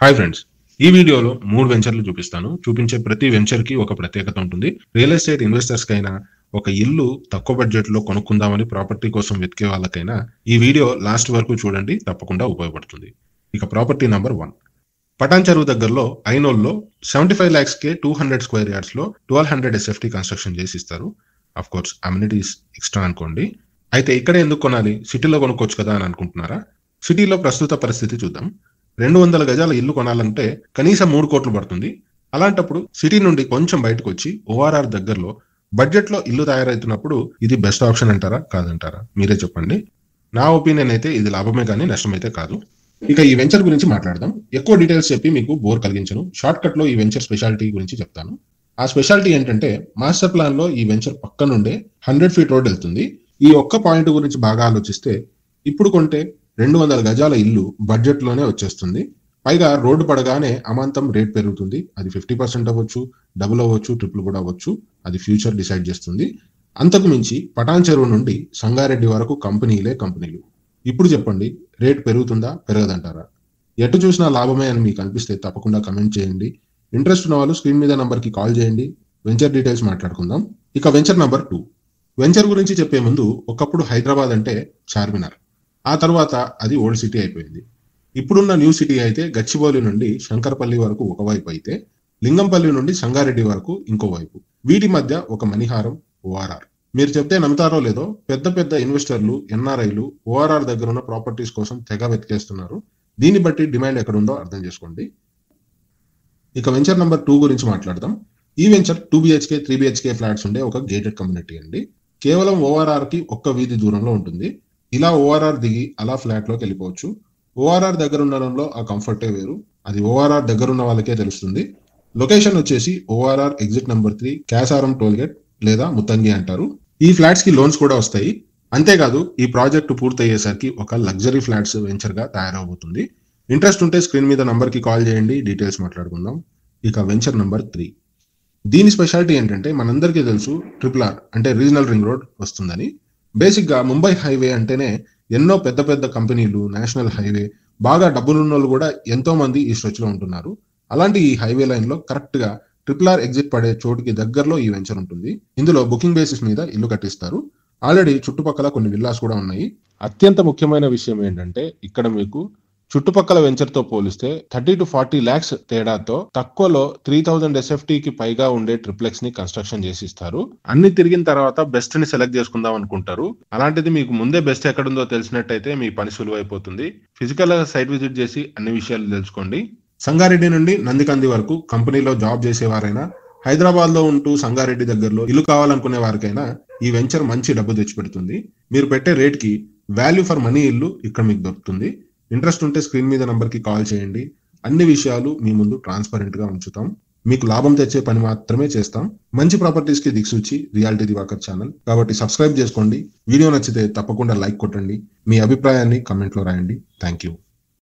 Hi friends, ఈ వీడియోలో 3 వెంచర్లు చూపిస్తాను. చూపించే ప్రతి వెంచర్‌కి ఒక ప్రత్యేకత ఉంటుంది. రియల్ ఎస్టేట్ ఇన్వెస్టర్స్‌కైనా, ఒక ఇల్లు తక్కువ బడ్జెట్‌లో కొనుక్కుందామని ప్రాపర్టీ కోసం వెతికే వాళ్ళకైనా ఈ వీడియో లాస్ట్ వరకు చూడండి, తప్పకుండా ఉపయోగపడుతుంది. ఇక ప్రాపర్టీ నంబర్ 1 పటాన్ చెరువు దగ్గరలో ఐనోల్‌లో 75 lakhsకే 200 స్క్వేర్ యార్డ్స్‌లో 1200 ఎస్ఎఫ్టీ కన్స్ట్రక్షన్ చేసి ఇస్తారు. ఆఫ్ కోర్స్ అమ్యూనిటీస్ ఎక్స్ట్రా అనుకోండి. అయితే ఇక్కడే ఎందుకు కొనాలి? సిటీలో కొనుక్కోవచ్చు కదా అని అనుకుంటున్నారా? సిటీలో ప్రస్తుత పరిస్థితి చూద్దాం. 200 గజాల ఇల్లు కొనాలంటే కనీసం 3 కోట్లు పడుతుంది. అలాంటప్పుడు సిటీ నుండి కొంచెం బయటకొచ్చి ఓఆర్ఆర్ దగ్గరలో బడ్జెట్‌లో ఇల్లు తయారవుతున్నప్పుడు ఇది బెస్ట్ ఆప్షన్ అంటారా? కాదంటారా? మీరే చెప్పండి. నా ఒపీనియన్ అయితే ఇది లాభమే గానీ నష్టమైతే కాదు. ఇక ఈ వెంచర్ గురించి మాట్లాడదాం. ఎక్కువ డీటెయిల్స్ చెప్పి మీకు బోర్ కలిగించను. షార్ట్ కట్‌లో ఈ వెంచర్ స్పెషాలిటీ గురించి చెప్తాను. ఆ స్పెషాలిటీ ఏంటంటే మాస్టర్ ప్లాన్‌లో ఈ వెంచర్ పక్క నుండే 100 ఫీట్ రోడ్ వెళ్తుంది. ఈ ఒక్క పాయింట్ గురించి బాగా ఆలోచిస్తే ఇప్పుడు కొంటే 200 గజాల ఇల్లు బడ్జెట్‌లోనే వచ్చేస్తుంది. పైగా రోడ్డు పడగానే అమాంతం రేట్ పెరుగుతుంది. అది 50% అవ్వచ్చు, డబుల్ అవ్వచ్చు, ట్రిపుల్ కూడా అవ్వచ్చు. అది ఫ్యూచర్ డిసైడ్ చేస్తుంది. అంతకు మించి పటాన్ చెరువు నుండి సంగారెడ్డి వరకు కంపెనీలు. ఇప్పుడు చెప్పండి, రేట్ పెరుగుతుందా? పెరగదంటారా? ఎటు చూసినా లాభమే అని మీకు అనిపిస్తే తప్పకుండా కమెంట్ చేయండి. ఇంట్రెస్ట్ ఉన్న వాళ్ళు స్క్రీన్ మీద నంబర్‌కి కాల్ చేయండి. వెంచర్ డీటెయిల్స్ మాట్లాడుకుందాం. ఇక వెంచర్ నంబర్ 2. వెంచర్ గురించి చెప్పే ముందు ఒకప్పుడు హైదరాబాద్ అంటే చార్మినార్. ఆ తర్వాత అది ఓల్డ్ సిటీ అయిపోయింది. ఇప్పుడున్న న్యూ సిటీ అయితే గచ్చిబౌలి నుండి శంకరపల్లి వరకు ఒకవైపు అయితే, లింగంపల్లి నుండి సంగారెడ్డి వరకు ఇంకో వైపు. వీటి మధ్య ఒక మణిహారం ఓఆర్ఆర్. మీరు చెప్తే నమ్ముతారో లేదో, పెద్ద పెద్ద ఇన్వెస్టర్లు, ఎన్ఆర్ఐలు ఓఆర్ఆర్ దగ్గర ఉన్న ప్రాపర్టీస్ కోసం తెగ వెతికేస్తున్నారు. దీన్ని బట్టి డిమాండ్ ఎక్కడుందో అర్థం చేసుకోండి. ఇక వెంచర్ నంబర్ 2 గురించి మాట్లాడదాం. ఈ వెంచర్ 2 BHK, 3 BHK ఫ్లాట్స్ ఉండే ఒక గేటెడ్ కమ్యూనిటీ అండి. కేవలం ఓఆర్ఆర్ కి ఒక్క వీధి దూరంలో ఉంటుంది. ఇలా ఓఆర్ఆర్ దిగి అలా ఫ్లాట్ లోకి వెళ్ళిపోవచ్చు. ఓఆర్ఆర్ దగ్గర ఉండడంలో ఆ కంఫర్టే వేరు. అది ఓఆర్ఆర్ దగ్గర ఉన్న వాళ్ళకే తెలుస్తుంది. లొకేషన్ వచ్చేసి ORR exit number 3 Kyasaram toll gate లేదా ముత్తంగి అంటారు. ఈ ఫ్లాట్స్ కి లోన్స్ కూడా వస్తాయి. అంతేకాదు ఈ ప్రాజెక్టు పూర్తయ్యేసరికి ఒక లగ్జరీ ఫ్లాట్స్ వెంచర్ గా తయారవబోతుంది. ఇంట్రెస్ట్ ఉంటే స్క్రీన్ మీద నంబర్ కి కాల్ చేయండి, డీటెయిల్స్ మాట్లాడుకుందాం. ఇక వెంచర్ నంబర్ 3. దీని స్పెషాలిటీ ఏంటంటే మనందరికీ తెలుసు RRR అంటే రీజనల్ రింగ్ రోడ్ వస్తుందని. బేసిక్ గా ముంబై హైవే అంటేనే ఎన్నో పెద్ద పెద్ద కంపెనీలు, నేషనల్ హైవే, బాగా డబ్బులున్నోళ్ళు కూడా ఎంతో మంది ఈ స్ట్రెచ్ లో ఉంటున్నారు. అలాంటి ఈ హైవే లైన్ లో కరెక్ట్ గా RRR ఎగ్జిట్ పడే చోటుకి దగ్గరలో ఈ వెంచర్ ఉంటుంది. ఇందులో బుకింగ్ బేసిస్ మీద ఇల్లు కట్టిస్తారు. ఆల్రెడీ చుట్టుపక్కల కొన్ని విల్లాస్ కూడా ఉన్నాయి. అత్యంత ముఖ్యమైన విషయం ఏంటంటే ఇక్కడ మీకు చుట్టుపక్కల వెంచర్ తో పోలిస్తే 30 to 40 lakhs తేడాతో తక్కువలో 3000 SFT కి పైగా ఉండే ట్రిప్లెక్స్ ని కన్స్ట్రక్షన్ చేసి ఇస్తారు. అన్ని తిరిగిన తర్వాత బెస్ట్ ని సెలెక్ట్ చేసుకుందాం అనుకుంటారు. అలాంటిది మీకు ముందే బెస్ట్ ఎక్కడుందో తెలిసినట్టయితే మీ పని సులువైపోతుంది. ఫిజికల్ గా సైట్ విజిట్ చేసి అన్ని విషయాలు తెలుసుకోండి. సంగారెడ్డి నుండి నందికంది వరకు కంపెనీలో జాబ్ చేసేవారైనా, హైదరాబాద్ లో ఉంటూ సంగారెడ్డి దగ్గరలో ఇల్లు కావాలనుకునే వారికైనా ఈ వెంచర్ మంచి డబ్బు తెచ్చిపెడుతుంది. మీరు పెట్టే రేట్ కి వాల్యూ ఫర్ మనీ ఇల్లు ఇక్కడ మీకు దొరుకుతుంది. ఇంట్రెస్ట్ ఉంటే స్క్రీన్ మీద నంబర్ కి కాల్ చేయండి. అన్ని విషయాలు మీ ముందు ట్రాన్స్పరెంట్ గా ఉంచుతాం. మీకు లాభం తెచ్చే పని మాత్రమే చేస్తాం. మంచి ప్రాపర్టీస్ కి దిక్సూచి రియాలిటీ దివాకర్ ఛానల్. కాబట్టి సబ్స్క్రైబ్ చేసుకోండి. వీడియో నచ్చితే తప్పకుండా లైక్ కొట్టండి. మీ అభిప్రాయాన్ని కమెంట్ లో రాయండి. Thank you.